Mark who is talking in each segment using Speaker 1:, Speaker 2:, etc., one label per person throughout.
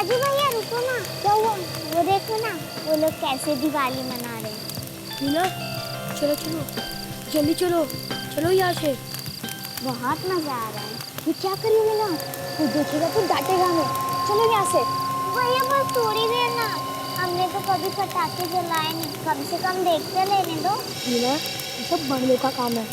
Speaker 1: राजू भैया रुको ना, क्या हुआ? वो देखो ना, वो लोग कैसे दिवाली मना रहे हैं।
Speaker 2: मीना चलो चलो जल्दी चलो, चलो यहाँ से।
Speaker 1: बहुत मजा आ रहा है।
Speaker 2: ये क्या कर रही हो मीना? तू देखेगा तो डांटेगा हमें। चलो यहाँ से।
Speaker 1: भैया बस थोड़ी देर ना, हमने तो कभी पटाखे जलाए नहीं, कम से कम देखते लेने दो।
Speaker 2: मीना ये सब बड़ों का काम है,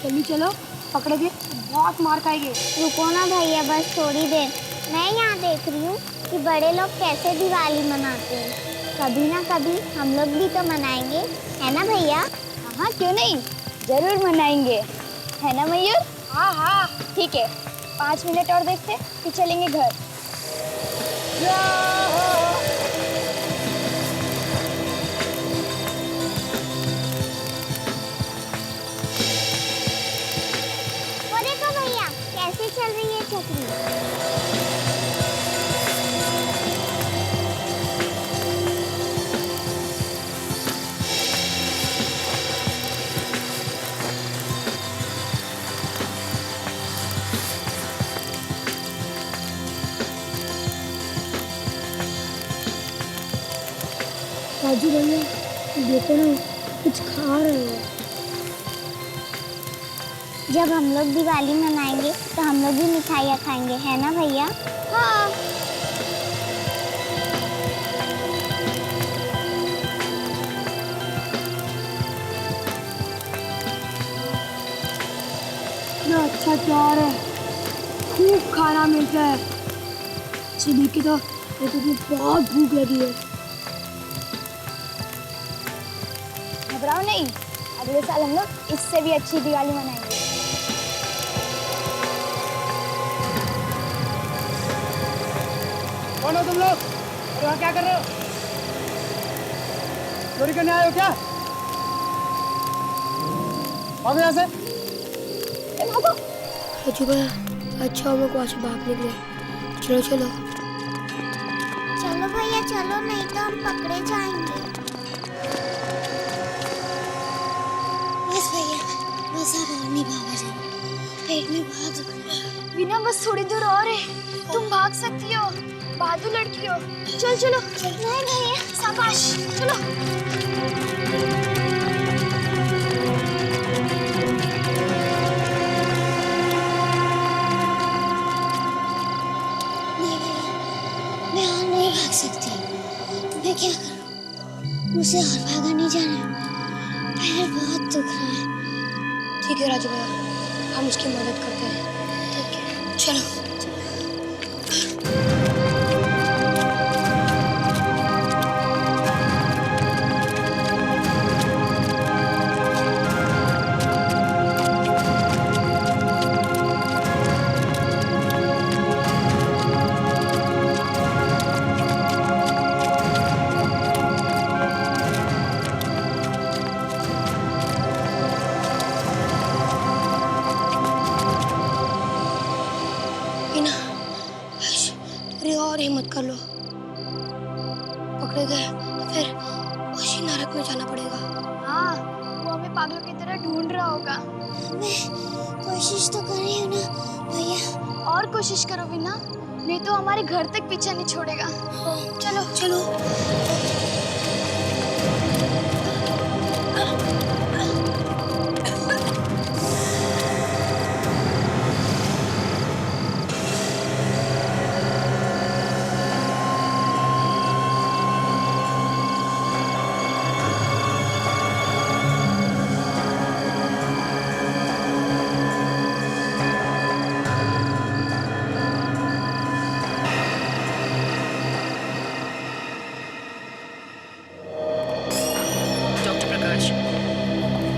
Speaker 2: जल्दी चलो, पकड़ेंगे बहुत मार खाएंगे।
Speaker 1: रुको ना भैया बस थोड़ी देर, मैं यहाँ देख रही हूँ कि बड़े लोग कैसे दिवाली मनाते हैं। कभी ना कभी हम लोग भी तो मनाएंगे, है ना भैया?
Speaker 2: हाँ क्यों नहीं, जरूर मनाएंगे, है ना मयूर? हाँ हाँ ठीक है, 5 मिनट और देखते फिर चलेंगे घर।
Speaker 1: वो देखो भैया कैसे चल रही है चक्री।
Speaker 2: राजू भैया देखो ना, कुछ खा रहे हो।
Speaker 1: जब हम लोग दिवाली मनाएंगे तो हम लोग भी मिठाइयाँ खाएंगे, है ना भैया?
Speaker 2: हाँ ना, अच्छा प्यार है, खूब खाना मिलता है। अच्छी देख के तो मेरे को बहुत भूख लगी है। घबराओ नहीं, अगले साल हम लोग इससे भी अच्छी दिवाली मनाएंगे।
Speaker 3: कौन हो तुम लोग? और वहाँ क्या कर रहे हो? चोरी करने आए हो क्या? भागो यहाँ से।
Speaker 2: राजू भैया अच्छा हम लोग वहाँ से भाग निकले। चलो चलो
Speaker 1: चलो भैया चलो, नहीं तो हम पकड़े जाएंगे। बस भैया बस, अब और नहीं भागा जाएगा, पेट में बहुत दुख रहा है।
Speaker 2: बिना बस थोड़ी दूर और है, तुम भाग सकती हो, बहादुर लड़की हो। चल चलो।
Speaker 1: नहीं भैया,
Speaker 2: शाबाश चलो।
Speaker 1: नहीं भैया, मैं और नहीं भाग सकती। मैं क्या करूं? मुझे और भागा नहीं जाना, पैर बहुत दुख रहा है।
Speaker 2: ठीक है राजू भैया, हम उसकी मदद करते हैं। ठीक है चलो। और हिम्मत कर लो, पकड़े गए तो फिर उसी नरक में जाना पड़ेगा। हाँ वो हमें पागलों की तरह ढूंढ रहा होगा।
Speaker 1: मैं कोशिश तो कर रही हूँ ना भैया।
Speaker 2: और कोशिश करो बिना, नहीं तो हमारे घर तक पीछा नहीं छोड़ेगा। चलो चलो।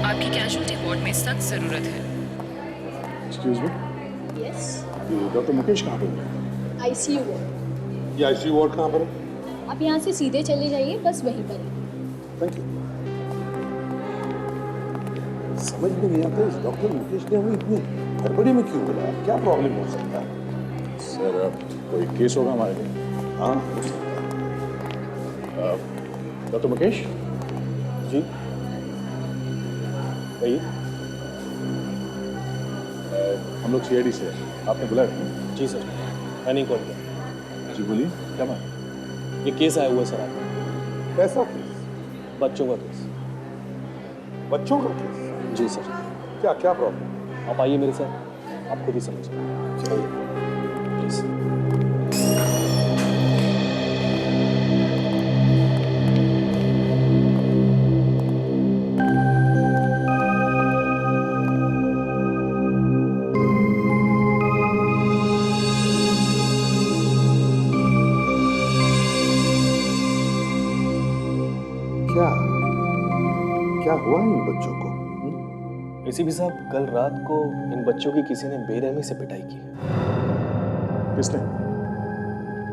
Speaker 4: आपकी कैजुअल्टी वार्ड में सख्त जरूरत है।
Speaker 3: Excuse me.
Speaker 2: Yes.
Speaker 3: Doctor Mukesh कहाँ पर है?
Speaker 2: ICU ward.
Speaker 3: ये आईसीयू वार्ड कहाँ पर है?
Speaker 2: आप यहाँ से सीधे चले जाइए, बस वहीं पर है।
Speaker 3: Thank you. समझ में नहीं आता इस डॉक्टर मुकेश ने हमें इतनी हड़बड़ी में क्यों बुलाया? क्या प्रॉब्लम हो सकता है? सर कोई केस होगा हमारे लिए? हाँ हो सकता है। डॉक्टर मुकेश जी कहिए। हम लोग सीआईडी से, आपने बुलाया? जी सर, मैंने कॉल किया। जी बोलिए, क्या बात?
Speaker 5: ये केस आया हुआ है सर आपका।
Speaker 3: कैसा केस?
Speaker 5: बच्चों का केस।
Speaker 3: बच्चों का केस?
Speaker 5: जी सर।
Speaker 3: क्या क्या प्रॉब्लम?
Speaker 5: आप आइए मेरे साथ, आप खुद ही समझिए।
Speaker 3: चलिए
Speaker 5: प्लीज।
Speaker 3: क्या क्या हुआ इन बच्चों को?
Speaker 5: एसीपी साहब, कल रात को इन बच्चों की किसी ने बेरहमी से पिटाई की है।
Speaker 3: किसने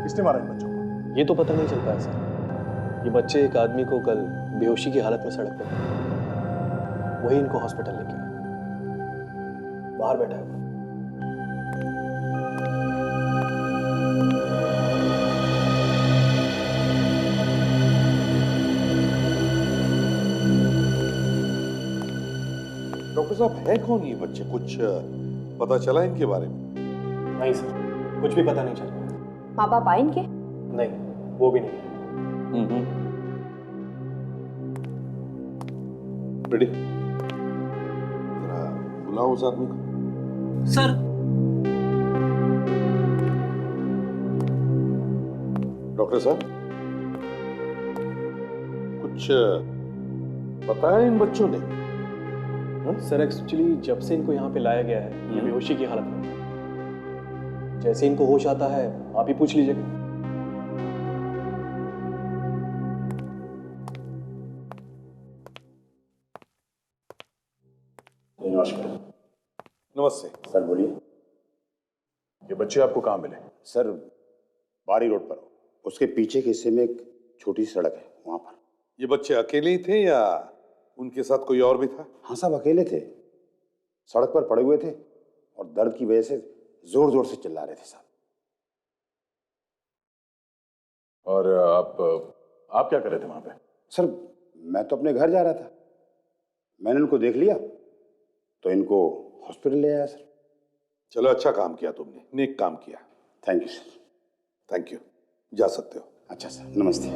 Speaker 3: किसने मारा इन बच्चों को?
Speaker 5: ये तो पता नहीं चल पाया सर। ये बच्चे एक आदमी को कल बेहोशी की हालत में सड़क पर पाए। वही इनको हॉस्पिटल लेके आए। बाहर बैठा है वो।
Speaker 3: डॉक्टर साहब, है कौन ये बच्चे? कुछ पता चला इनके बारे में?
Speaker 5: नहीं सर, कुछ भी पता नहीं चल रहा।
Speaker 6: माँ बाप आए इनके?
Speaker 5: नहीं, वो भी नहीं है।
Speaker 3: रेडी? जरा बुलाओ उस आदमी को।
Speaker 5: सर।
Speaker 3: डॉक्टर साहब, कुछ बताया इन बच्चों ने?
Speaker 5: सर एक्चुअली जब से इनको यहाँ पे लाया गया है ये बेहोशी की हालत में। जैसे इनको होश आता है आप ही पूछ लीजिएगा।
Speaker 7: नमस्कार।
Speaker 3: नमस्ते
Speaker 7: सर बोलिए।
Speaker 3: ये बच्चे आपको कहाँ मिले?
Speaker 7: सर बाड़ी रोड पर, उसके पीछे के हिस्से में एक छोटी सी सड़क है, वहां पर।
Speaker 3: ये बच्चे अकेले ही थे या उनके साथ कोई और भी था?
Speaker 7: हाँ साहब, अकेले थे, सड़क पर पड़े हुए थे और दर्द की वजह से जोर जोर से चिल्ला रहे थे साहब।
Speaker 3: और आप क्या कर रहे थे वहां पे?
Speaker 7: सर मैं तो अपने घर जा रहा था, मैंने इनको देख लिया तो इनको हॉस्पिटल ले आया सर।
Speaker 3: चलो, अच्छा काम किया तुमने, नेक काम किया।
Speaker 7: Thank you sir.
Speaker 3: Thank you, जा सकते हो।
Speaker 7: अच्छा सर, नमस्ते।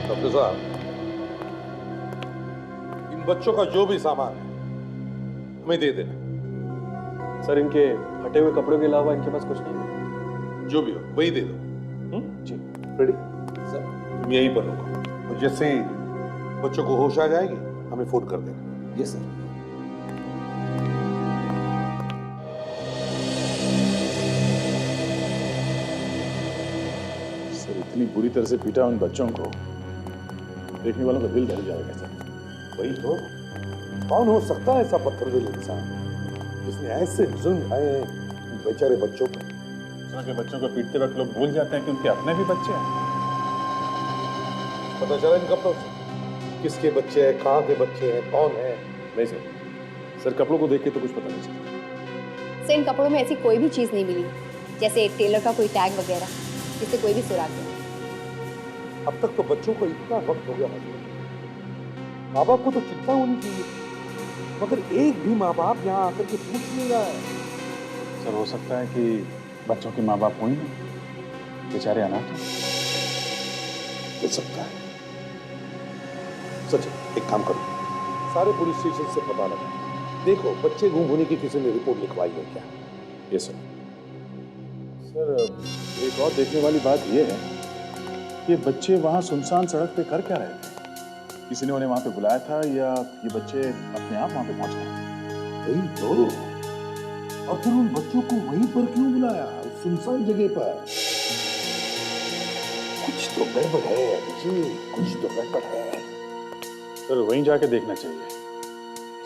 Speaker 3: डॉक्टर साहब, इन बच्चों का जो भी सामान है हमें दे देना।
Speaker 5: सर इनके फटे हुए कपड़ों के अलावा इनके पास कुछ नहीं है।
Speaker 3: जो भी हो वही दे दो।
Speaker 5: जी।
Speaker 3: रेडी? सर तुम यहीं पर रुको और जैसे ही बच्चों को होश आ जाएगी हमें फोन कर देना।
Speaker 7: Yes sir.
Speaker 3: सर इतनी बुरी तरह से पीटा उन बच्चों को, देखने वालों का दिल दहल जाएगा सर। वही तो, कौन हो सकता है ऐसा पत्थरदिल इंसान जिसने ऐसे जुल्म ढाए हैं बेचारे बच्चों को?
Speaker 8: के बच्चों को पीटते वक्त लोग भूल जाते हैं कि उनके अपने भी बच्चे हैं।
Speaker 3: पता चला इन कपड़ों से किसके बच्चे हैं, कहाँ के बच्चे हैं, कौन है?
Speaker 8: नहीं सर, कपड़ों को देख के तो कुछ पता नहीं चला।
Speaker 6: सर इन कपड़ों में ऐसी कोई भी चीज नहीं मिली, जैसे टेलर का कोई टैग वगैरह, जिससे कोई भी सुराग नहीं।
Speaker 3: अब तक तो बच्चों को इतना वक्त हो गया, माँ बाप को तो चिंता होनी चाहिए, मगर एक भी माँ बाप यहाँ आकर के पूछ नहीं रहा है।
Speaker 8: सर हो सकता है कि बच्चों के माँ बाप हुई नहीं, बेचारे अनाथ हैं।
Speaker 3: हो सकता है। सच, एक काम करो, सारे पुलिस स्टेशन से पता लगा, देखो बच्चे गुम होने की किसी ने रिपोर्ट लिखवाई है क्या?
Speaker 8: ये सर एक और देखने वाली बात यह है कि बच्चे वहां सुनसान सड़क पे कर क्या रहे थे? किसी ने उन्हें वहां पे बुलाया था या ये बच्चे अपने आप वहां पे पहुंच गए?
Speaker 3: वही तो, और फिर उन बच्चों को वहीं पर क्यों बुलाया, उस सुनसान जगह पर? कुछ तो गड़बड़ है जी, कुछ तो गड़बड़ है।
Speaker 8: सर वहीं जाके देखना चाहिए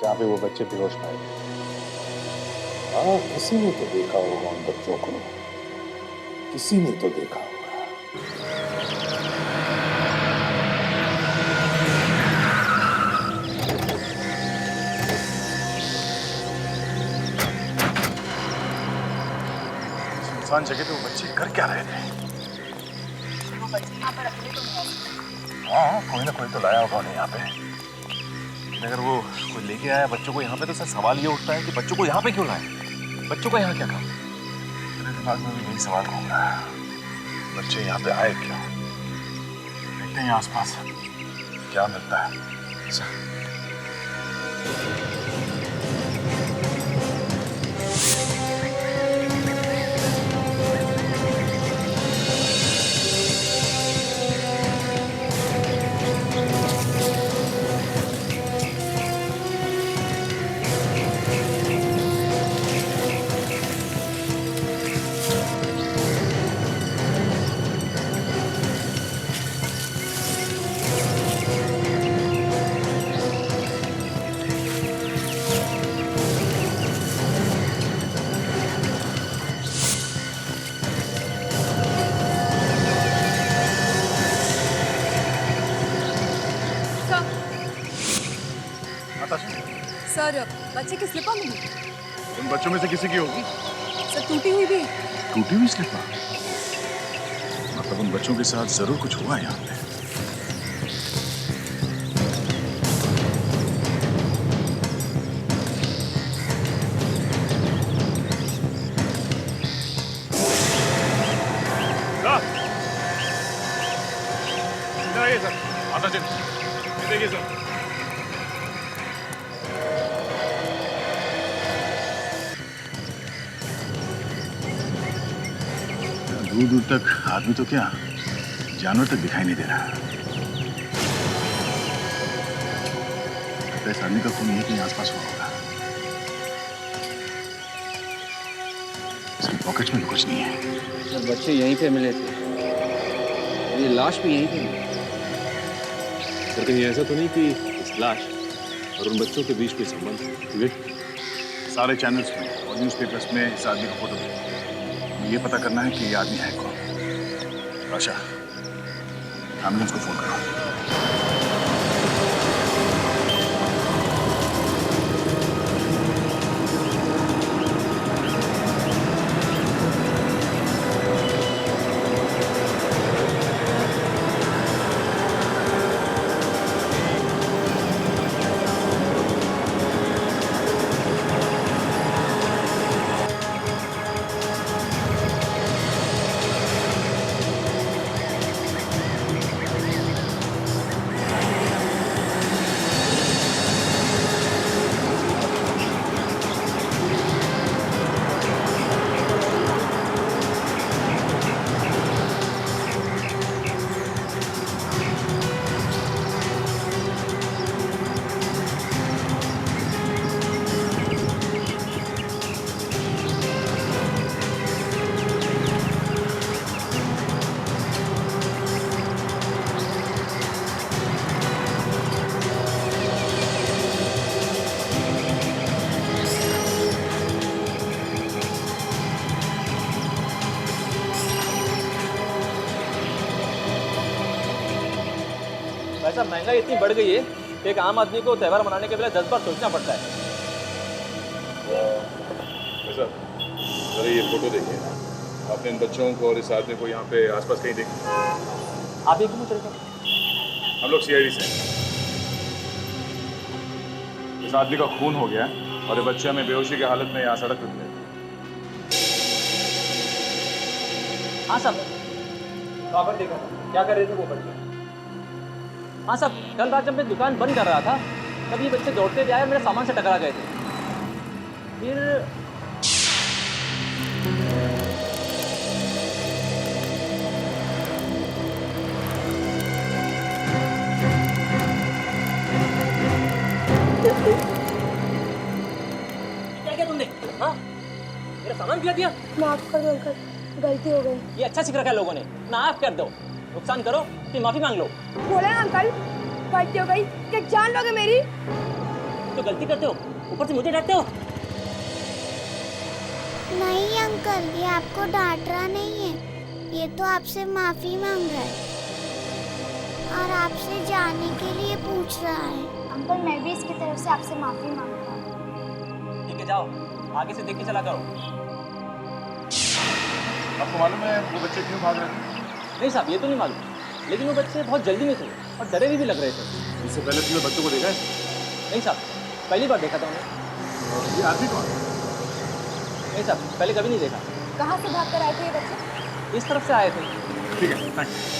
Speaker 8: जहाँ पे वो बच्चे बेहोश पाए गए।
Speaker 3: हाँ, किसी ने तो देखा होगा उन बच्चों को, किसी ने तो देखा होगा।
Speaker 8: सुनसान जगह पे वो बच्चे कर क्या रहे थे? हाँ, कोई ना कोई तो लाया होगा उन्हें यहाँ पे। लेकिन अगर वो कोई लेके आया बच्चों को यहाँ पे, तो सर सवाल ये उठता है कि बच्चों को यहाँ पे क्यों लाए? बच्चों का यहाँ क्या काम? दिमाग में भी यही सवाल घूम रहा है, बच्चे यहाँ पे आए क्यों? देखते हैं आसपास क्या मिलता है।
Speaker 6: सर बच्चे की स्लिपर मिली।
Speaker 8: उन बच्चों में से किसी की होगी।
Speaker 6: सर टूटी हुई भी।
Speaker 8: टूटी हुई स्लिपर? मतलब उन बच्चों के साथ जरूर कुछ हुआ यहाँ पे। सर आता चल, देखिए सर। दूर दूर तक आदमी तो क्या, जानवर तक दिखाई नहीं दे रहा। इस आदमी का खून यहीं कहीं आसपास हुआ होगा। इसकी पॉकेट में भी कुछ नहीं है।
Speaker 9: सर बच्चे यहीं पे मिले थे, ये लाश भी यहीं पे मिली।
Speaker 5: सर कहीं ऐसा तो नहीं कि इस लाश और उन बच्चों के बीच कोई संबंध है?
Speaker 8: सारे चैनल्स में और न्यूज़पेपर्स में इस आदमी का फोटो है। ये पता करना है कि ये आदमी है कौन। आशा, एम्बुलेंस को फोन करो।
Speaker 5: वैसा महंगाई इतनी बढ़ गई है कि एक आम आदमी को त्यौहार मनाने के पहले 10 बार सोचना पड़ता है।
Speaker 8: सर, जरा ये फोटो देखिए। आपने इन बच्चों को और इस आदमी को यहाँ पे आसपास कहीं देखा?
Speaker 5: आप एक क्यों चले गए?
Speaker 8: हम लोग CID से। इस आदमी का खून हो गया और ये बच्चे हमें बेहोशी की हालत में यहाँ सड़क पे मिले।
Speaker 5: हाँ साहब, कहाँ पर देखा था? क्या कर रहे थे वो बच्चे? हाँ साहब, कल रात जब मैं दुकान बंद कर रहा था तब ये बच्चे दौड़ते हुए आए और मेरे सामान से टकरा गए थे। फिर क्या किया तुमने? हाँ, मेरा सामान क्यों दिया?
Speaker 2: माफ कर दो अंकल, गलती हो गई।
Speaker 5: ये अच्छा सीख रखा है लोगों ने। माफ कर दो, नुकसान करो फिर माफी मांग लो।
Speaker 2: बोले ना अंकल, गलती हो गई कि जान लोगे मेरी।
Speaker 5: तो गलती करते हो, ऊपर से मुझे डांटते हो।
Speaker 1: नहीं अंकल, ये आपको डांट रहा नहीं है, ये तो आपसे माफी मांग रहा है और आपसे जाने के लिए पूछ रहा है।
Speaker 2: अंकल मैं भी इसकी तरफ से आपसे माफी मांगता हूँ।
Speaker 5: ठीक है, जाओ आगे से देख के चला करो।
Speaker 8: आपको मालूम है वो बच्चे क्यों भाग रहे थे?
Speaker 5: नहीं साहब, ये तो नहीं मालूम, लेकिन वो बच्चे बहुत जल्दी में थे और डरे हुए भी लग रहे थे।
Speaker 8: इससे पहले तुमने बच्चों को देखा है?
Speaker 5: नहीं साहब, पहली बार देखा था उन्हें।
Speaker 8: ये आदमी कौन है?
Speaker 5: नहीं साहब, पहले कभी नहीं देखा।
Speaker 6: कहाँ से भाग कर आए थे ये बच्चे?
Speaker 5: इस तरफ से आए थे।
Speaker 8: ठीक है, थैंक्स।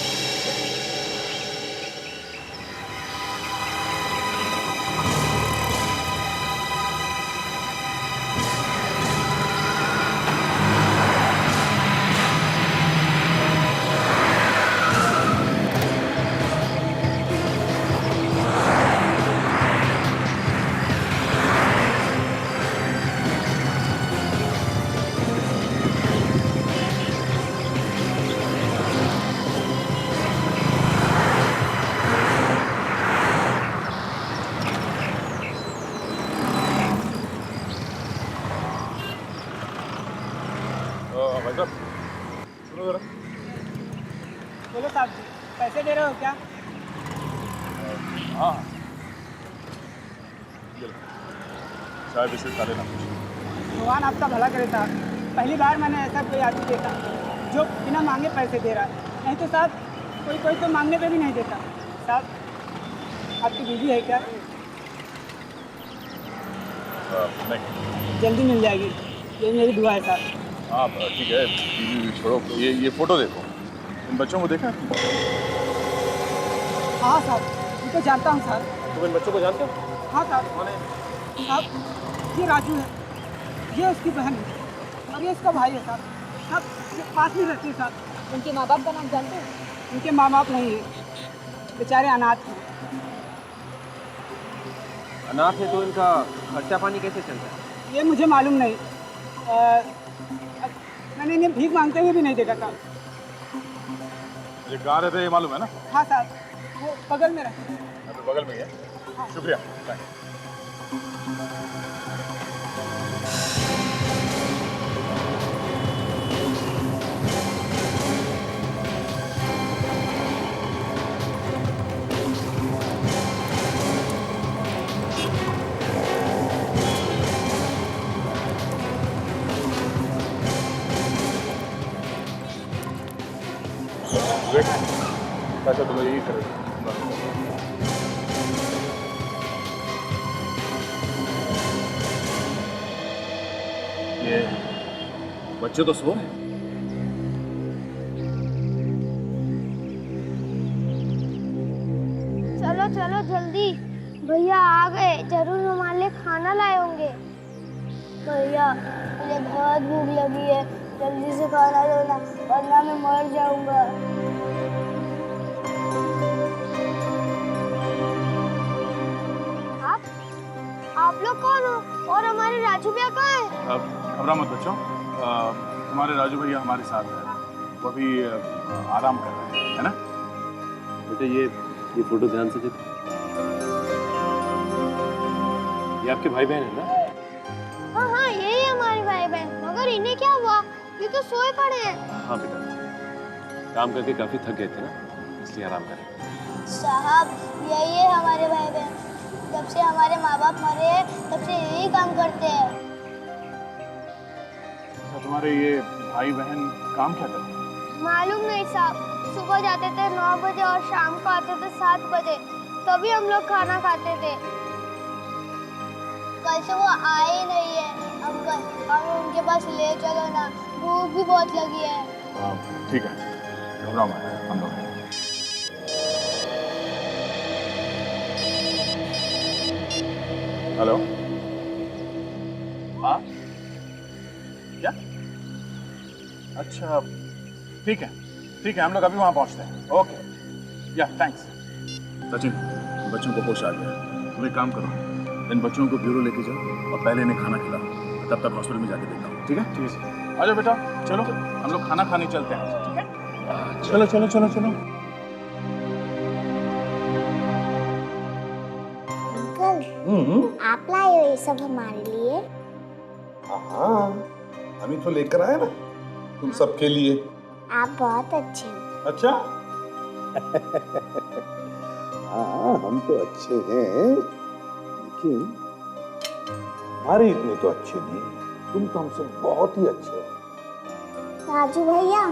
Speaker 8: भाई साहब, सुनो जरा।
Speaker 10: बोलो साहब जी, पैसे दे रहे हो क्या?
Speaker 8: हाँ, ये लो। चाय बिस्किट खा लेना कुछ।
Speaker 10: भगवान आपका भला करे साहब। पहली बार मैंने ऐसा कोई आदमी देखा जो बिना मांगे पैसे दे रहा है। नहीं तो साहब कोई तो मांगने पे भी नहीं देता। साहब आपकी बीवी है क्या?
Speaker 8: नहीं।
Speaker 10: जल्दी मिल जाएगी, ये मेरी दुआ है साहब।
Speaker 8: हाँ ठीक है, बीवी छोड़ो। ये फोटो देखो, इन बच्चों को देखा?
Speaker 10: हाँ साहब, उनको जानता हूँ साहब।
Speaker 5: तुम इन बच्चों को जानते हो?
Speaker 10: हाँ साहब।
Speaker 5: कौन है?
Speaker 10: साहब ये राजू है, ये उसकी बहन है और ये इसका भाई है साहब। साहब ये पास में रहते हैं साहब।
Speaker 6: उनके माँ बाप का नाम जानते हो?
Speaker 10: उनके माँ बाप नहीं है, बेचारे अनाथ हैं।
Speaker 5: अनाथ है तो इनका खर्चा पानी कैसे चलता है?
Speaker 10: ये मुझे मालूम नहीं। मैंने इन्हें भीख मांगते हुए भी नहीं देखा था।
Speaker 8: ये कहाँ रहते हैं ये मालूम है ना?
Speaker 10: हाँ साहब, वो बगल में रहते हैं।
Speaker 8: अभी बगल में ही है।
Speaker 10: हाँ।
Speaker 8: शुक्रिया, थैंक्स। पैसा तो मैं यही करेगा। ये बच्चे तो सो हैं।
Speaker 1: चलो चलो जल्दी, भैया आ गए, जरूर हमारे लिए खाना लाए होंगे। भैया मुझे बहुत भूख लगी है, जल्दी से खाना दो ना, वरना मैं मर जाऊंगा। आप लोग कौन हो और हमारे राजू भैया कहाँ है?
Speaker 8: अब घबरा मत बच्चों, तुम्हारे राजू भैया हमारे साथ हैं। वो अभी आराम कर रहे हैं, है ना?
Speaker 5: बेटे ये फोटो ध्यान से देखो। ये आपके भाई बहन है ना?
Speaker 1: हाँ हाँ यही है हमारे भाई बहन, मगर इन्हें क्या हुआ? ये तो सोए पड़े हैं।
Speaker 5: हाँ बेटा, काम करके काफी थक गए थे ना, इसलिए आराम करें।
Speaker 1: साहब यही है हमारे भाई बहन, जब से हमारे माँ बाप मरे हैं तब से यही काम करते हैं।
Speaker 8: अच्छा, तुम्हारे ये भाई बहन काम क्या करते हैं?
Speaker 1: मालूम नहीं साहब, सुबह जाते थे 9 बजे और शाम को आते थे 7 बजे, तभी हम लोग खाना खाते थे। कल से वो आए ही नहीं है। अंकल हमें उनके पास ले चलो ना, भूख भी बहुत लगी है।
Speaker 8: ठीक है, घबराओ मत, हम लोग हैं। हेलो, हाँ क्या? अच्छा ठीक है, हम लोग अभी वहाँ पहुँचते हैं। ओके, या थैंक्स। सचिन, बच्चों को होश आ गया। तुम एक काम करो, इन बच्चों को ब्यूरो लेके जाओ और पहले इन्हें खाना खिलाओ, तब तक हॉस्पिटल में जाके देखता हूँ। ठीक है? ठीक है। आ जाओ बेटा, चलो हम लोग खाना खाने चलते हैं। ठीक है? चलो चलो चलो चलो।
Speaker 1: अंकल आप लाए हो ये सब हमारे लिए?
Speaker 3: हाँ, हम ही तो लेकर आए ना तुम सबके लिए।
Speaker 1: आप बहुत अच्छे हो।
Speaker 3: अच्छा हाँ, हम तो अच्छे हैं, लेकिन हमारे इतने तो अच्छे नहीं। तुम तो हमसे बहुत ही अच्छे हो।
Speaker 1: राजू भैया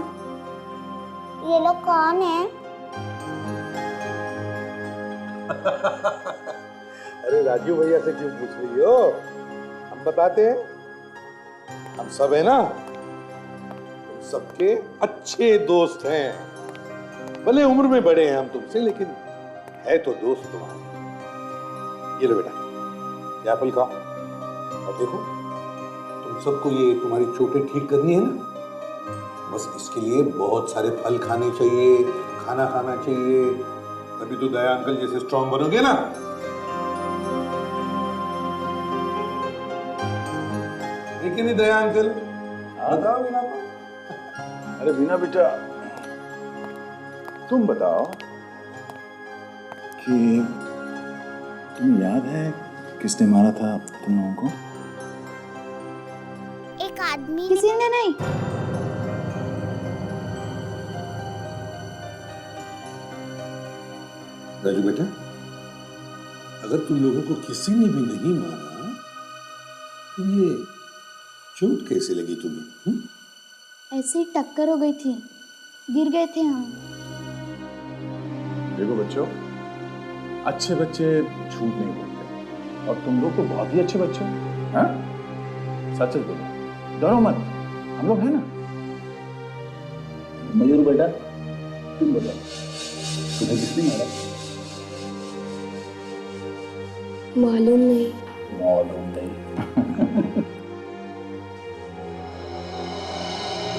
Speaker 1: ये लोग कौन है?
Speaker 3: अरे राजू भैया से क्यों पूछ रही हो? हम बताते हैं। हम सब है ना सबके अच्छे दोस्त हैं। भले उम्र में बड़े हैं हम तुमसे, लेकिन है तो दोस्त तुम्हारे। ये लो बेटा, ये एप्पल खाओ और देखो, तुम सबको ये तुम्हारी चोटें ठीक करनी है ना, बस इसके लिए बहुत सारे फल खाने चाहिए, खाना खाना चाहिए, तभी तो दया अंकल जैसे स्ट्रांग बनोगे ना। लेकिन नहीं दया अंकल, बताओ वीना को।
Speaker 8: अरे वीना बेटा, तुम बताओ कि तुम्हें याद है किसने मारा था तुम लोगों को?
Speaker 1: एक आदमी
Speaker 6: किसी ने नहीं।
Speaker 3: राजू बेटा, अगर तुम लोगों को किसी ने भी नहीं मारा तो ये चोट कैसे लगी तुम्हें?
Speaker 1: ऐसे ही टक्कर हो गई थी, गिर गए थे हम।
Speaker 8: देखो बच्चों, अच्छे बच्चे झूठ नहीं बोलते और तुम लोग तो बहुत ही अच्छे बच्चे हो। हाँ, सच बोलो, डरो मत, हम लोग हैं ना। मयूर बेटा, तुम बताओ, तुम्हें किसने मारा?
Speaker 2: मालूम नहीं।
Speaker 8: मालूम नहीं।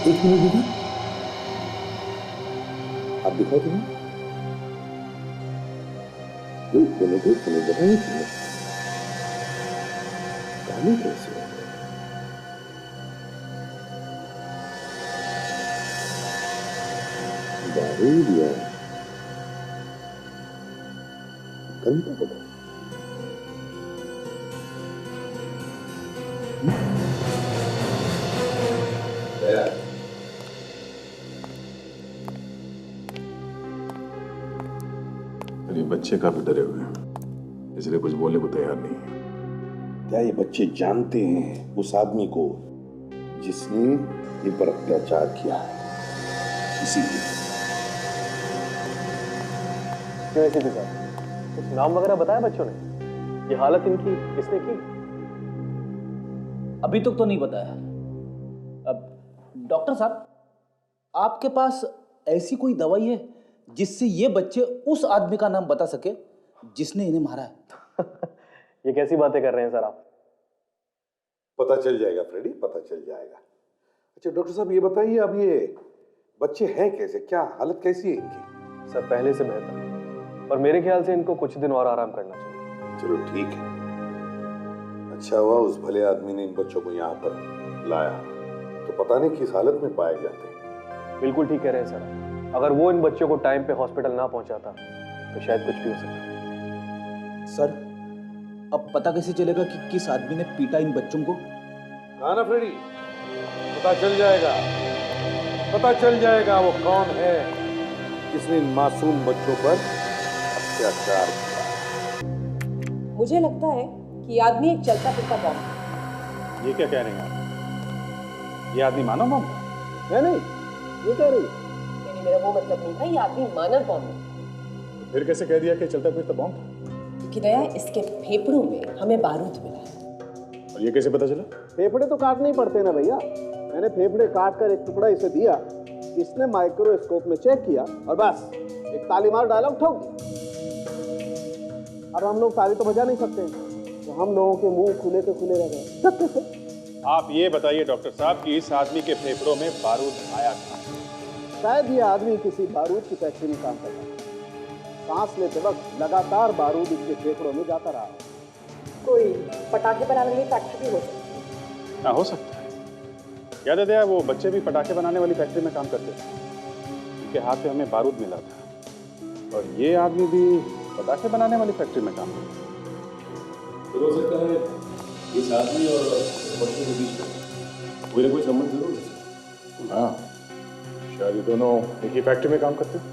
Speaker 3: एक मिनट बेटा, आप दिखाओ तुम्हें। एक मिनट बताइए तुम्हें गाने कैसे हो? बारूद या घंटा बताओ।
Speaker 8: ये बच्चे काफी डरे हुए हैं, इसलिए कुछ बोलने को तैयार नहीं है।
Speaker 3: क्या ये बच्चे जानते हैं उस आदमी को जिसने इन पर अत्याचार किया है? इसीलिए
Speaker 5: कैसे थे साहब, कुछ नाम वगैरह बताया बच्चों ने? ये हालत इनकी किसने की?
Speaker 11: अभी तक तो नहीं बताया। अब डॉक्टर साहब, आपके पास ऐसी कोई दवाई है जिससे ये बच्चे उस आदमी का नाम बता सके जिसने इन्हें मारा है?
Speaker 5: ये कैसी बातें कर रहे हैं सर आप?
Speaker 3: पता चल जाएगा फ्रेडी, पता चल जाएगा। अच्छा डॉक्टर साहब, ये बताइए, अब ये बच्चे हैं कैसे, क्या हालत कैसी है इनकी?
Speaker 5: सर पहले से बेहतर, पर मेरे ख्याल से इनको कुछ दिन और आराम करना चाहिए।
Speaker 3: चलो ठीक है, अच्छा हुआ उस भले आदमी ने इन बच्चों को यहाँ पर लाया, तो पता नहीं किस हालत में पाए जाते।
Speaker 5: बिल्कुल ठीक कह रहे हैं सर, अगर वो इन बच्चों को टाइम पे हॉस्पिटल ना पहुंचाता तो शायद कुछ भी हो सकता।
Speaker 11: सर, अब पता कैसे चलेगा कि किस आदमी ने पीटा इन बच्चों को?
Speaker 3: कहा ना फ्रेडी, पता चल जाएगा, पता चल जाएगा वो कौन है जिसने इन मासूम बच्चों पर अत्याचार किया।
Speaker 12: मुझे लगता है कि ये आदमी एक चलता फिरता बॉम्ब है।
Speaker 8: ये क्या कह रहे हैं आप? ये आदमी मानव बम था?
Speaker 5: नहीं, ये कह रही है।
Speaker 12: मेरा वो मतलब नहीं था, ये आदमी मानव बॉम्ब है।
Speaker 8: फिर कैसे कह दिया कि चलता फिरता बम था?
Speaker 12: क्योंकि दया, इसके फेफड़ों में हमें बारूद मिला है।
Speaker 8: और ये कैसे पता चला?
Speaker 5: फेफड़े तो काटने ही पड़ते ना भैया। मैंने फेफड़े काट कर एक टुकड़ा इसे दिया, इसने माइक्रोस्कोप में चेक किया और बस एक ताली मार डायलॉग ठोक दिया। अब हम लोग ताली तो बजा नहीं सकते, तो हम लोगों के मुंह खुले के खुले रह गए।
Speaker 8: आप ये बताइए डॉक्टर साहब कि इस आदमी के फेफड़ों में बारूद आया था?
Speaker 5: शायद ये आदमी किसी बारूद की फैक्ट्री में काम करता है। सांस लेते वक्त लगातार बारूद इसके फेफड़ों में जाता रहा।
Speaker 12: कोई पटाखे बनाने वाली फैक्ट्री भी हो सकती है।
Speaker 8: हाँ, हो सकता है। याद है वो बच्चे भी पटाखे बनाने वाली फैक्ट्री में काम करते थे, उनके हाथ में हमें बारूद मिला था। और ये आदमी भी पटाखे बनाने वाली फैक्ट्री में काम करता है।
Speaker 3: तो हो सकता है इस आदमी और बच्चों के बीच में कोई ना कोई संबंध जरूर है।
Speaker 8: हाँ, शायद ये दोनों एक ही फैक्ट्री में काम करते हैं।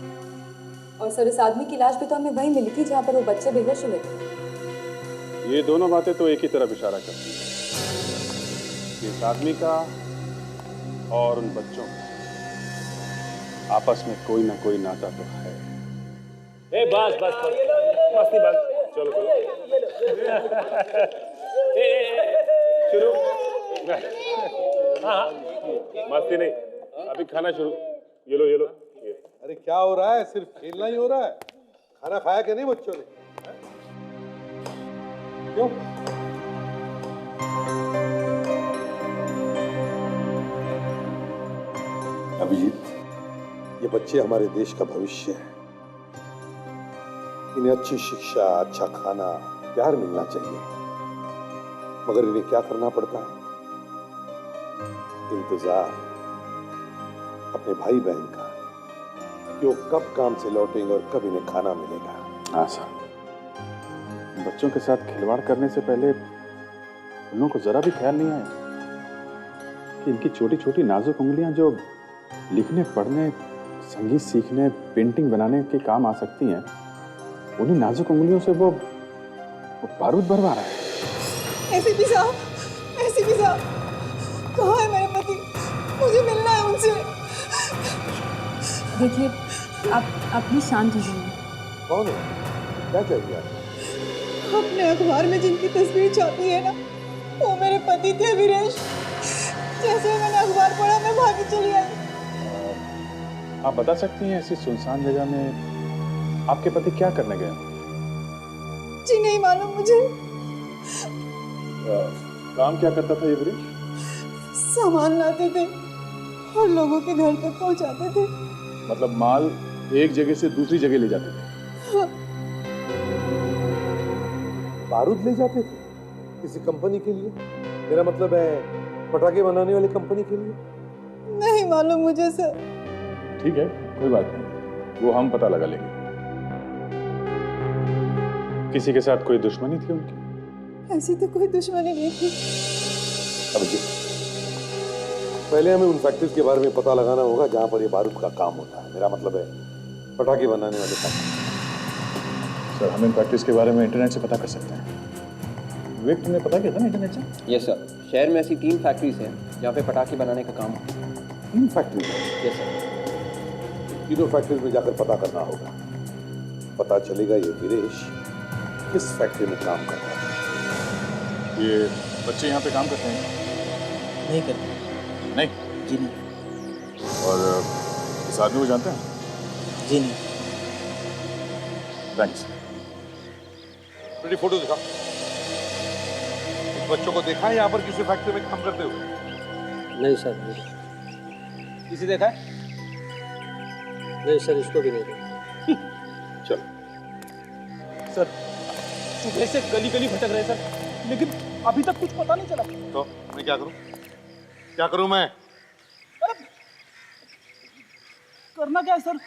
Speaker 12: और सर, इस आदमी की लाश भी तो हमें वहीं मिली थी जहाँ पर वो बच्चे बेहोश हुए थे।
Speaker 8: ये दोनों बातें तो एक ही तरफ इशारा करती हैं कि इस आदमी का और उन बच्चों का आपस में कोई ना कोई नाता तो है।
Speaker 5: ए बस बस मस्ती बस, चलो शुरू। हाँ, मस्ती नहीं,
Speaker 8: अभी खाना शुरू। ये लो ये।
Speaker 13: अरे क्या हो रहा है? सिर्फ खेलना ही हो रहा है? खाना खाया कि नहीं बच्चों ने? क्यों? अभिजीत, ये बच्चे हमारे देश का भविष्य है। इन्हें अच्छी शिक्षा, अच्छा खाना, प्यार मिलना चाहिए, मगर इन्हें क्या करना पड़ता है? इंतजार अपने भाई बहन का कि वो कब काम से लौटेंगे और कब इन्हें खाना मिलेगा।
Speaker 8: हाँ सर, बच्चों के साथ खिलवाड़ करने से पहले उन लोगों को जरा भी ख्याल नहीं आया कि इनकी छोटी छोटी नाजुक उंगलियां जो लिखने, पढ़ने, संगीत सीखने, पेंटिंग बनाने के काम आ सकती हैं, उन्हीं नाजुक उंगलियों से वो बारूद भरवा रहा है।
Speaker 14: एसीपी साहब, एसीपी साहब, कहाँ है मेरे पति? मुझे मिलना है उनसे।
Speaker 12: देखिए, आप भी शांत हो जाइए।
Speaker 13: कौन है? क्या चाहिए आपको?
Speaker 14: अपने अखबार में जिनकी तस्वीर छापी है ना, वो मेरे पति थे वीरेश। जैसे मैंने अखबार पढ़ा, मैं भागी चली आई।
Speaker 8: आप बता सकती हैं ऐसी सुनसान जगह में आपके पति क्या करने गए?
Speaker 14: जी नहीं मालूम मुझे।
Speaker 8: काम क्या करता था ये वीरेश?
Speaker 14: सामान लाते थे और लोगों के घर तक पहुंचाते थे।
Speaker 8: मतलब माल एक जगह से दूसरी जगह ले जाते थे?
Speaker 14: हाँ।
Speaker 13: बारूद ले जाते थे किसी कंपनी के लिए? मेरा मतलब है पटाखे बनाने वाली कंपनी के लिए?
Speaker 14: नहीं मालूम मुझे सर।
Speaker 8: ठीक है, कोई बात नहीं, वो हम पता लगा लेंगे। किसी के साथ कोई दुश्मनी थी उनकी?
Speaker 14: ऐसी तो कोई दुश्मनी नहीं थी।
Speaker 13: अभिजीत, पहले हमें उन फैक्ट्रीज के बारे में पता लगाना होगा जहां पर ये बारूद का काम होता है। मेरा मतलब है पटाखे बनाने वाले काम।
Speaker 8: सर, हम इन फैक्ट्रीज के बारे में इंटरनेट से पता कर सकते हैं। विवेक, तुमने पता किया था ना इंटरनेट से?
Speaker 5: यस सर, शहर में ऐसी 3 फैक्ट्रीज हैं जहाँ पे पटाखे बनाने का काम होता है।
Speaker 13: 3 फैक्ट्रीज?
Speaker 5: Yes sir.
Speaker 13: तीनों फैक्ट्रीज में जाकर पता करना होगा। पता चलेगा ये वीरेश किस फैक्ट्री में काम कर रहा है।
Speaker 8: ये बच्चे यहाँ पे काम करते हैं?
Speaker 11: नहीं करते।
Speaker 8: नहीं?
Speaker 11: जी नहीं।
Speaker 8: और इस आदमी को जानते हैं?
Speaker 11: जी नहीं।
Speaker 8: थैंक्स।
Speaker 13: मेरी फोटो दिखा। इस बच्चों को देखा है यहाँ पर किसी फैक्ट्री में काम करते हुए?
Speaker 15: नहीं सर।
Speaker 11: किसी देखा है?
Speaker 15: नहीं सर, इसको भी नहीं देखा।
Speaker 13: चलो
Speaker 11: सर, सुबह से गली गली भटक रहे सर, लेकिन अभी तक कुछ पता नहीं चला।
Speaker 13: तो मैं क्या करूं? क्या करूं मैं?
Speaker 11: करना क्या है सर?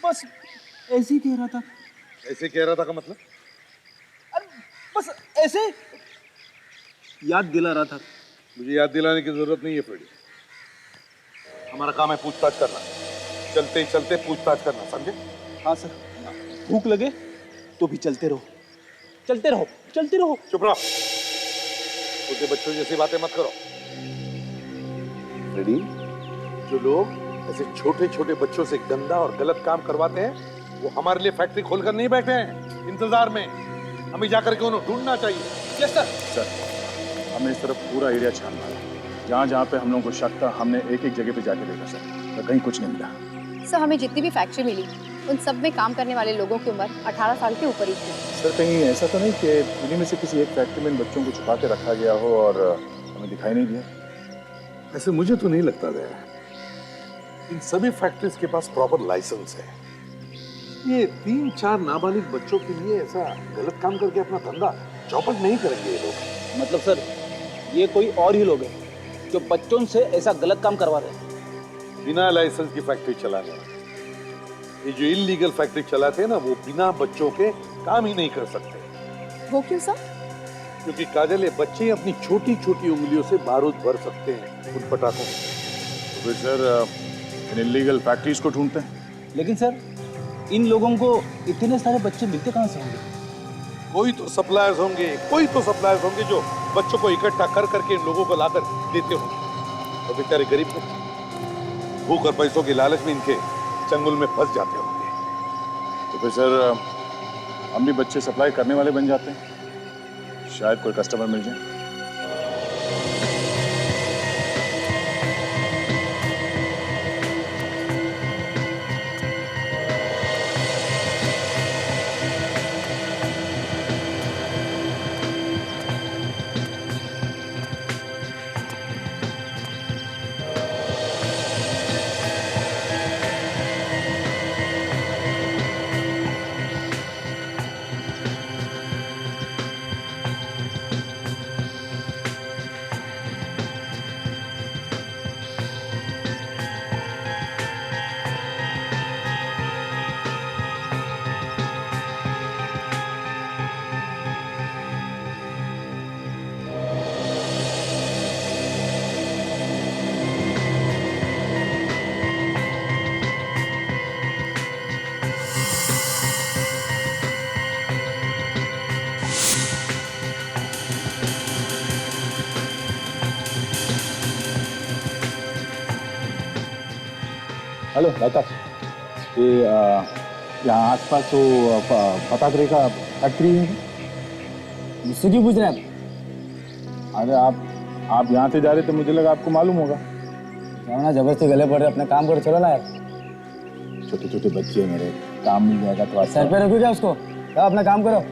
Speaker 11: बस ऐसे ही कह रहा था।
Speaker 13: ऐसे कह रहा था का मतलब?
Speaker 11: अरे बस ऐसे याद दिला रहा था।
Speaker 13: मुझे याद दिलाने की जरूरत नहीं है फ्रेडी। हमारा काम है पूछताछ करना। चलते ही चलते पूछताछ करना, समझे?
Speaker 11: हाँ सर। भूख लगे तो भी चलते रहो, चलते रहो, चलते रहो।
Speaker 13: चुप रहो। छोटे बच्चों जैसी बातें मत करो। फ्रेडी, जो लोग ऐसे छोटे छोटे बच्चों से गंदा और गलत काम करवाते हैं, वो हमारे लिए फैक्ट्री खोलकर नहीं बैठे हैं इंतजार में। हमें जाकर के उन्हें ढूंढना चाहिए।
Speaker 11: Yes sir.
Speaker 8: सर, हमने इस तरफ पूरा एरिया छान मारा। जहाँ जहाँ पे हम लोगों को शक था, हमने एक एक जगह पे जाके देखा सर, तो कहीं कुछ नहीं मिला।
Speaker 6: सर, हमें जितनी भी फैक्ट्री मिली, उन सब में काम करने वाले लोगों की उम्र 18 साल के ऊपर ही थी।
Speaker 8: सर, कहीं ऐसा तो नहीं कि इन्हीं में से किसी एक फैक्ट्री में इन बच्चों को छुपा के रखा गया हो और हमें दिखाई नहीं दिया?
Speaker 13: ऐसे मुझे तो नहीं लगता दया। इन सभी फैक्ट्रीज के पास प्रॉपर लाइसेंस है। ये 3-4 नाबालिग बच्चों के लिए ऐसा गलत काम करके अपना धंधा चौपट नहीं करेंगे ये लोग।
Speaker 11: मतलब सर, ये कोई और ही लोग हैं जो बच्चों से ऐसा गलत काम करवा रहे हैं।
Speaker 13: बिना लाइसेंस की फैक्ट्री चलाने वाले। ये जो इलीगल फैक्ट्री चलाते हैं ना, वो बिना बच्चों के काम ही नहीं कर सकते।
Speaker 12: वो क्यों सर?
Speaker 13: क्योंकि काजल, ये बच्चे अपनी छोटी छोटी उंगलियों से बारूद भर सकते हैं उन पटाखों में।
Speaker 8: तो फिर सर, इन इलीगल फैक्ट्रीज को ढूंढते हैं।
Speaker 11: लेकिन सर, इन लोगों को इतने सारे बच्चे मिलते कहाँ से होंगे?
Speaker 13: कोई तो सप्लायर्स होंगे जो बच्चों को इकट्ठा कर करके इन लोगों को लाकर देते होंगे। और बेचारे गरीब बच्चे भूख और पैसों के लालच में इनके चंगुल में फंस जाते होंगे।
Speaker 8: तो फिर सर, हम भी बच्चे सप्लाई करने वाले बन जाते हैं, शायद कोई कस्टमर मिल जाए। हेलो लता, ये यहाँ आसपास तो फटाकरे का फैक्ट्री है।
Speaker 5: मुझसे क्यों पूछ रहे हैं
Speaker 8: अरे आप यहाँ से जा रहे तो मुझे लगा आपको मालूम होगा।
Speaker 5: ना जबरदस्ती गले पड़ रहे, अपने काम करो, चलो ना यार।
Speaker 8: छोटे छोटे बच्चे हैं मेरे, काम मिल जाएगा तो अच्छा।
Speaker 5: सर पे रखो क्या उसको, जाओ अपना काम करो।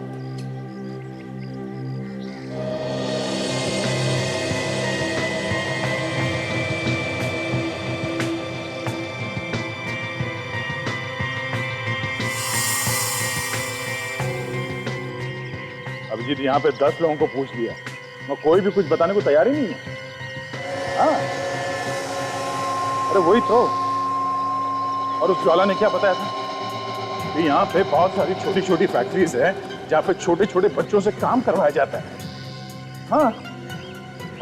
Speaker 8: अभिजीत, यहाँ पे 10 लोगों को पूछ लिया, मैं कोई भी कुछ बताने को तैयार ही नहीं है। हाँ, अरे वही तो। और उस ज्वाला ने क्या बताया था कि यहाँ पे बहुत सारी छोटी छोटी फैक्ट्रीज है जहाँ पे छोटे छोटे बच्चों से काम करवाया जाता है। हाँ,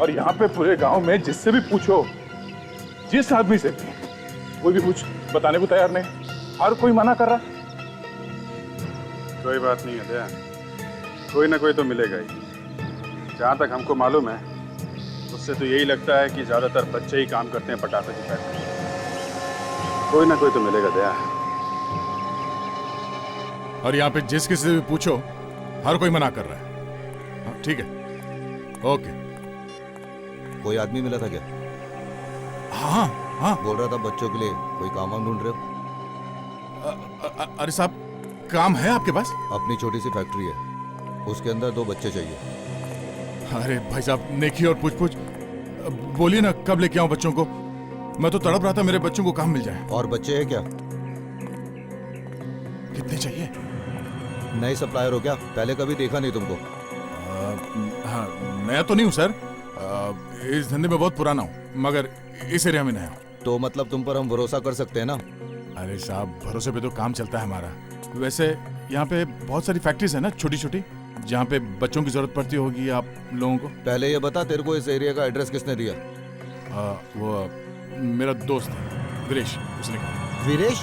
Speaker 8: और यहाँ पे पूरे गांव में जिससे भी पूछो, जिस आदमी से भी, कोई भी कुछ बताने को तैयार नहीं, हर कोई मना कर रहा।
Speaker 7: कोई बात नहीं है दया, कोई ना कोई तो मिलेगा ही। जहाँ तक हमको मालूम है उससे तो यही लगता है कि ज़्यादातर बच्चे ही काम करते हैं पटाखे की फैक्ट्री। कोई ना कोई तो मिलेगा दया।
Speaker 8: और यहाँ पे जिस किसी से भी पूछो, हर कोई मना कर रहा है। हाँ, ठीक है, ओके।
Speaker 16: कोई आदमी मिला था क्या?
Speaker 8: हाँ हाँ,
Speaker 16: बोल रहा था बच्चों के लिए कोई काम वाम ढूंढ रहे हो।
Speaker 8: अरे साहब, काम है आपके पास?
Speaker 16: अपनी छोटी सी फैक्ट्री है, उसके अंदर 2 बच्चे चाहिए।
Speaker 8: अरे भाई साहब, नेकी और पूछ बोलिए ना, कब लेके आऊं बच्चों को? मैं तो तड़प रहा था मेरे बच्चों को काम मिल जाए।
Speaker 16: और बच्चे हैं क्या?
Speaker 8: कितने चाहिए?
Speaker 16: नए सप्लायर हो क्या? पहले कभी देखा नहीं तुमको।
Speaker 8: हाँ, नया तो नहीं हूँ सर, इस धंधे में बहुत पुराना हूँ, मगर इस एरिया में नया हूँ।
Speaker 16: तो मतलब तुम पर हम भरोसा कर सकते हैं ना?
Speaker 8: अरे साहब, भरोसे पे तो काम चलता है हमारा। वैसे यहाँ पे बहुत सारी फैक्ट्रीज है ना, छोटी छोटी, जहाँ पे बच्चों की जरूरत पड़ती होगी आप लोगों को।
Speaker 16: पहले ये बता, तेरे को इस एरिया का एड्रेस किसने दिया?
Speaker 8: वो मेरा दोस्त है वीरेश, उसने कहा।
Speaker 16: वीरेश?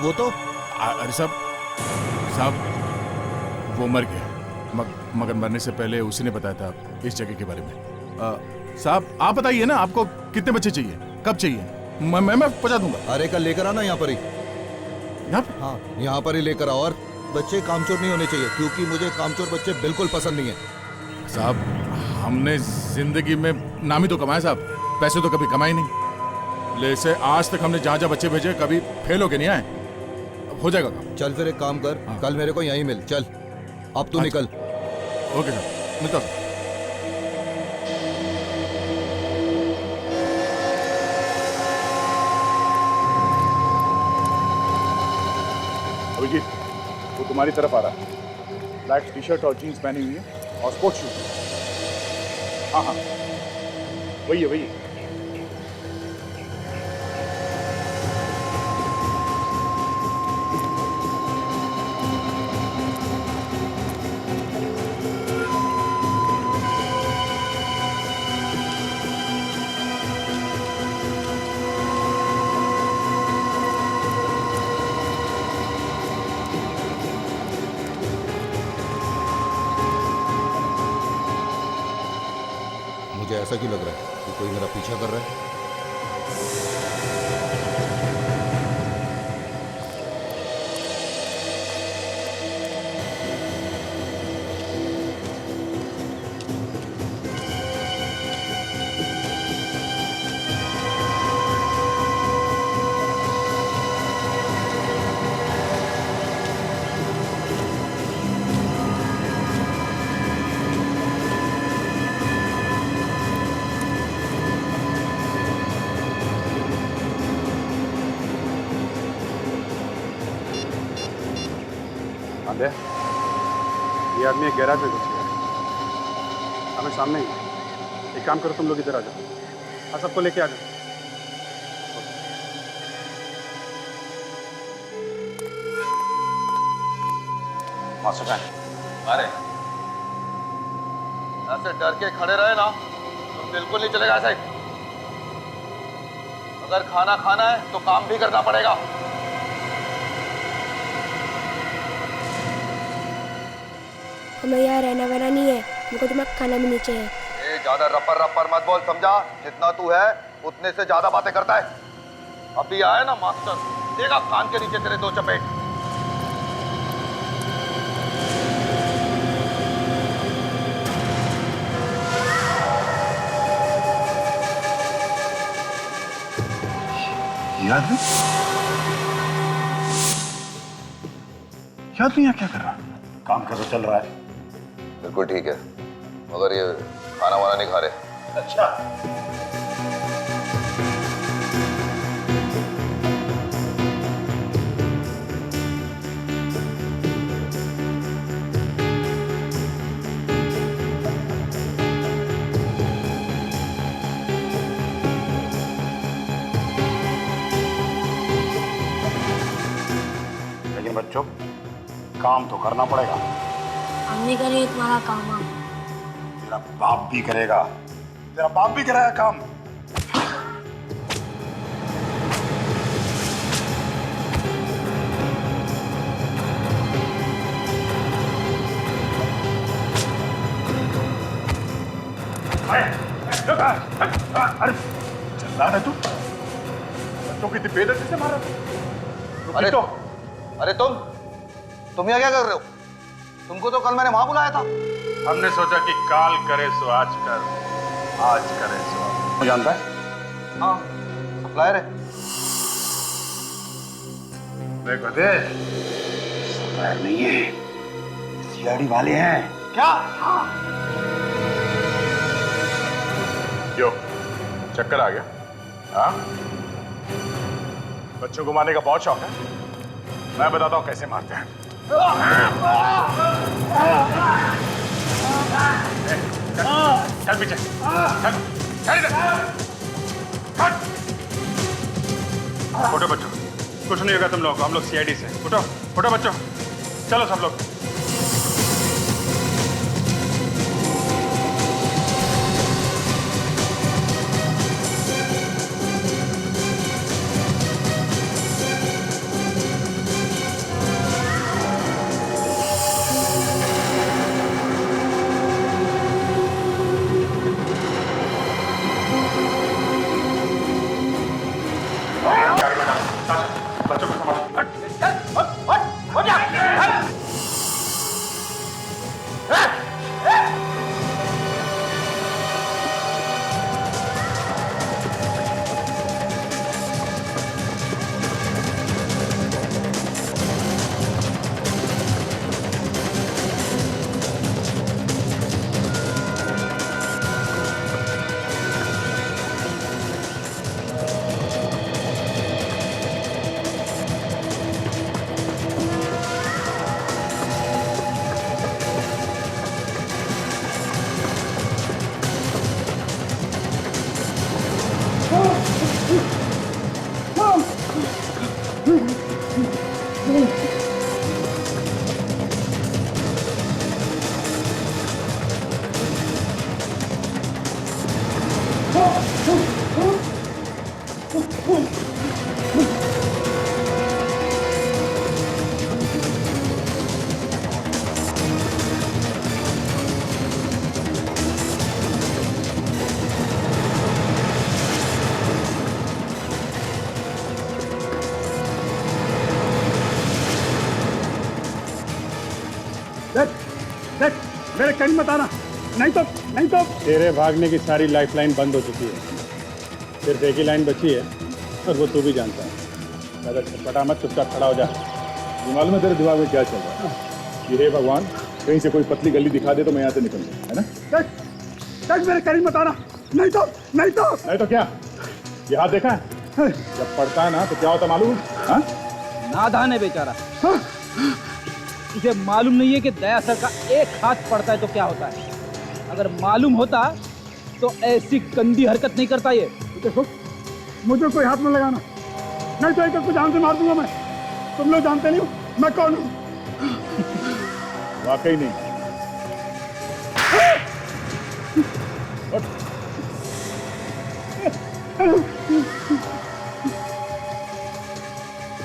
Speaker 16: वो तो
Speaker 8: अरे साहब वो मर गया, मगर मरने से पहले उसी ने बताया था इस जगह के बारे में। साहब आप बताइए ना, आपको कितने बच्चे चाहिए, कब चाहिए? मैं पहुंचा दूंगा।
Speaker 16: अरे कल लेकर आना यहाँ पर ही।
Speaker 8: हाँ,
Speaker 16: यहाँ पर ही लेकर आओ। और बच्चे कामचोर नहीं होने चाहिए, क्योंकि मुझे कामचोर बच्चे बिल्कुल पसंद नहीं है।
Speaker 8: साहब, हमने जिंदगी में नाम ही तो कमाया साहब, पैसे तो कभी कमाए नहीं। जैसे आज तक हमने जहाँ जहाँ बच्चे भेजे, कभी फेल होके नहीं आए। हो जाएगा काम।
Speaker 16: चल फिर एक काम कर, कल मेरे को यहीं मिल। चल अब तू निकल।
Speaker 8: ओके सर, मिलता हूँ। अभिजीत, वो तुम्हारी तरफ आ रहा है, ब्लैक टी शर्ट और जीन्स पहनी हुई है और स्पोर्ट्स शूज। हाँ, वही है।
Speaker 16: मुझे ऐसा क्यों लग रहा है कि कोई मेरा पीछा कर रहा है?
Speaker 7: ये आदमी एक गैराज में घुस गया है, हमें सामने ही। एक काम करो, तुम लोग इधर आ जाओ। हाँ, सबको लेके आ जाओ।
Speaker 16: मास्टर अरे ऐसे डर के खड़े रहे ना तो बिल्कुल नहीं चलेगा। ऐसे अगर खाना खाना है तो काम भी करना पड़ेगा।
Speaker 2: हमें यहाँ रहना वहना नहीं है, हमको तुम्हारा खाना भी नहीं चाहिए।
Speaker 16: ए, ज्यादा रपर रपर मत बोल, समझा? जितना तू है उतने से ज्यादा बातें करता है। अभी आया ना मास्टर, देगा कान के नीचे तेरे 2 चपेट।
Speaker 8: याद है? याद नहीं है क्या कर रहा? काम कर तो चल रहा है।
Speaker 16: बिल्कुल ठीक है, मगर ये खाना वाना नहीं खा रहे।
Speaker 8: अच्छा। लेकिन बच्चों, काम तो करना पड़ेगा।
Speaker 1: हम नहीं करेंगे तुम्हारा काम। हम
Speaker 8: तेरा बाप भी करेगा, तेरा बाप भी कराया काम। अरे चिल्ला रहा तू? बच्चों की बेइज्जती से मार रहा तू?
Speaker 16: अरे अरे तुम यहाँ क्या कर रहे हो? तुमको तो कल मैंने वहां बुलाया था।
Speaker 8: हमने सोचा कि काल करे सो आज कर, आज करे सो अब। जानता है?
Speaker 16: हाँ, सप्लायर है।
Speaker 8: देखो दे, सप्लायर नहीं है, सीआईडी वाले हैं। क्या? हाँ। यो, चक्कर आ गया? हाँ? बच्चों को मारने का बहुत शौक है। मैं बताता हूँ कैसे मारते हैं। चल पीछे, चल इधर। उठो बच्चों, कुछ नहीं होगा तुम लोगों को, हम लोग सीआईडी से। उठो उठो बच्चों, चलो सब लोग। बच्चों को संभालो। देख, मेरे कहीं मत आना, नहीं तो तेरे भागने की सारी लाइफलाइन बंद हो चुकी है। सिर्फ एक ही लाइन बची है और वो तू भी जानता है। ज़्यादा छटपटा मत, चुपचाप खड़ा हो जा। ये मालूम है तेरे दिमाग में क्या चल रहा है? कि हे भगवान, कहीं से कोई पतली गली दिखा दे तो मैं यहाँ से निकल जाऊँ, है ना? देख मेरे कहीं मत आना, नहीं तो क्या? ये हाथ देखा है? जब पड़ता है ना तो क्या होता मालूम है?
Speaker 11: नादान है बेचारा। इसे मालूम नहीं है कि दया सर का एक हाथ पड़ता है तो क्या होता है। अगर मालूम होता तो ऐसी गंदी हरकत नहीं करता ये।
Speaker 8: देखो, मुझे कोई हाथ में लगाना, नहीं तो एक को जान से मार दूंगा मैं। तुम लोग जानते नहीं हो मैं कौन हूँ। वाकई नहीं।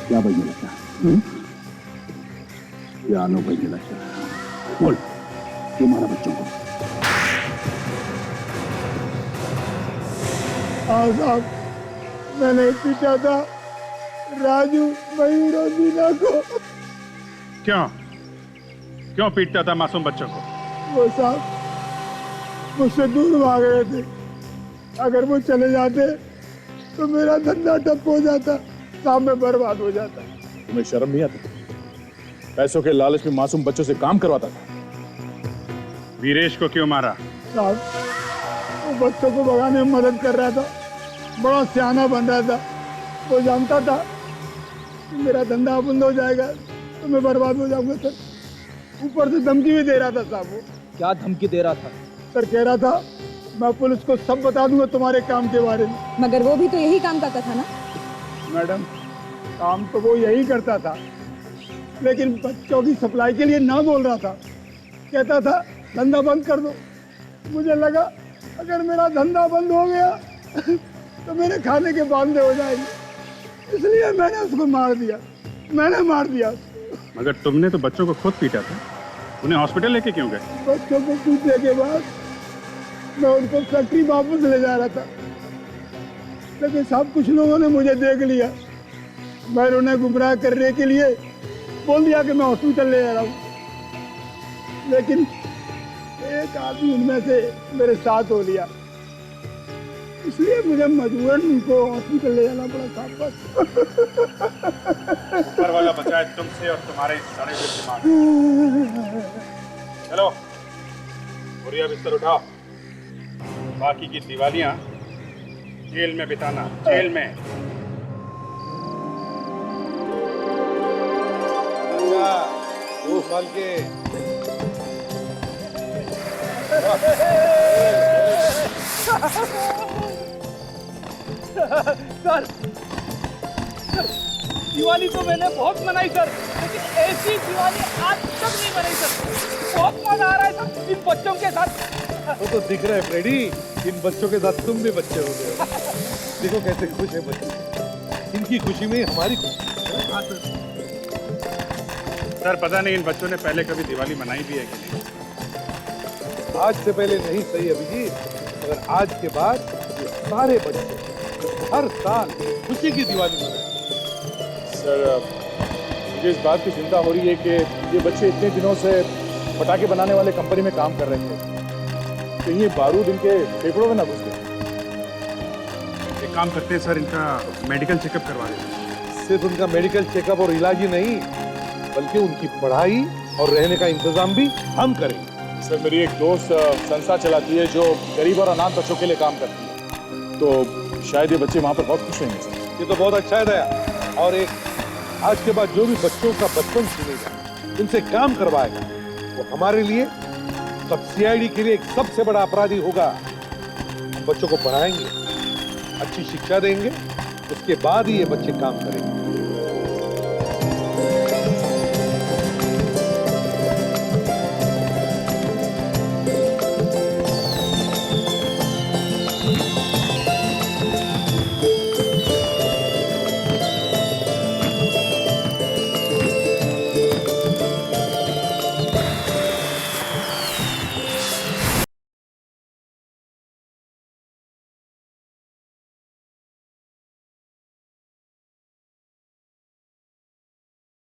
Speaker 8: क्या बजने लगता? क्या नो बजने लगता? बोल, क्यों मारा बच्चों को?
Speaker 10: साहब, मैंने पीटा था, राजू मयूर और मीना को।
Speaker 7: क्यों क्यों पीटता था मासूम बच्चों को?
Speaker 10: वो साहब मुझसे दूर भाग रहे थे। अगर वो चले जाते तो मेरा धंधा ठप हो जाता, साहब मैं बर्बाद हो जाता।
Speaker 8: तुम्हें शर्म नहीं आती? पैसों के लालच में मासूम बच्चों से काम करवाता था।
Speaker 7: वीरेश को क्यों मारा?
Speaker 10: साहब वो बच्चों को भगाने में मदद कर रहा था, बड़ा सियाना बन रहा था। वो जानता था कि मेरा धंधा बंद हो जाएगा तो मैं बर्बाद हो जाऊंगा सर। ऊपर से धमकी भी दे रहा था साहब। वो
Speaker 11: क्या धमकी दे रहा था?
Speaker 10: सर कह रहा था मैं पुलिस को सब बता दूंगा तुम्हारे काम के बारे में।
Speaker 12: मगर वो भी तो यही काम करता था ना?
Speaker 10: मैडम काम तो वो यही करता था, लेकिन बच्चों की सप्लाई के लिए ना बोल रहा था। कहता था धंधा बंद कर दो। मुझे लगा अगर मेरा धंधा बंद हो गया तो मेरे खाने के बांधे हो जाएंगे, इसलिए मैंने उसको मार दिया। मैंने मार दिया।
Speaker 7: मगर तुमने तो बच्चों को खुद पीटा था, उन्हें हॉस्पिटल लेके क्यों गए?
Speaker 10: बच्चों को पीटने के बाद मैं उनको फैक्ट्री वापस ले जा रहा था, लेकिन साहब कुछ लोगों ने मुझे देख लिया। मैं उन्हें गुमराह करने के लिए बोल दिया कि मैं हॉस्पिटल ले जा रहा हूँ, लेकिन एक आदमी उनमें से मेरे साथ हो लिया, इसलिए मुझे मजबूरन उनको हॉस्पिटल ले जाना पड़ा साहब।
Speaker 7: ऊपर वाला बचाए तुमसे और तुम्हारे सड़े हुए दिमाग। चलो बोरिया बिस्तर उठाओ, बाकी की दिवालियां जेल में बिताना, जेल में।
Speaker 13: दो साल के
Speaker 11: सर दिवाली तो मैंने बहुत मनाई सर, लेकिन ऐसी दिवाली आज तक नहीं मनाई सर। बहुत मजा आ रहा है सर इन बच्चों के साथ।
Speaker 13: वो तो दिख रहा है फ्रेडी, इन बच्चों के साथ तुम भी बच्चे हो गए। देखो कैसे खुश है बच्चे, इनकी खुशी में हमारी खुशी।
Speaker 7: सर पता नहीं इन बच्चों ने पहले कभी दिवाली मनाई भी है कि नहीं।
Speaker 13: आज से पहले नहीं सही अभिजीत, मगर आज के बाद ये सारे बच्चे हर साल खुशी की दिवाली मनाएं।
Speaker 8: सर मुझे इस बात की चिंता हो रही है कि ये बच्चे इतने दिनों से पटाखे बनाने वाले कंपनी में काम कर रहे थे, तो ये बारूद इनके फेफड़ों में ना घुस गए।
Speaker 7: एक काम करते हैं सर, इनका मेडिकल चेकअप करवा देते हैं।
Speaker 13: सिर्फ उनका मेडिकल चेकअप और इलाज ही नहीं, बल्कि उनकी पढ़ाई और रहने का इंतजाम भी हम करेंगे।
Speaker 8: सर मेरी एक दोस्त संस्था चलाती है जो गरीब और अनाथ बच्चों के लिए काम करती है, तो शायद ये बच्चे वहाँ पर बहुत खुश रहेंगे सर।
Speaker 13: ये तो बहुत अच्छा है दया। और एक आज के बाद जो भी बच्चों का बचपन सुनेगा, उनसे काम करवाएगा, वो हमारे लिए सब सीआईडी के लिए एक सबसे बड़ा अपराधी होगा। बच्चों को पढ़ाएंगे, अच्छी शिक्षा देंगे, उसके बाद ही ये बच्चे काम करेंगे।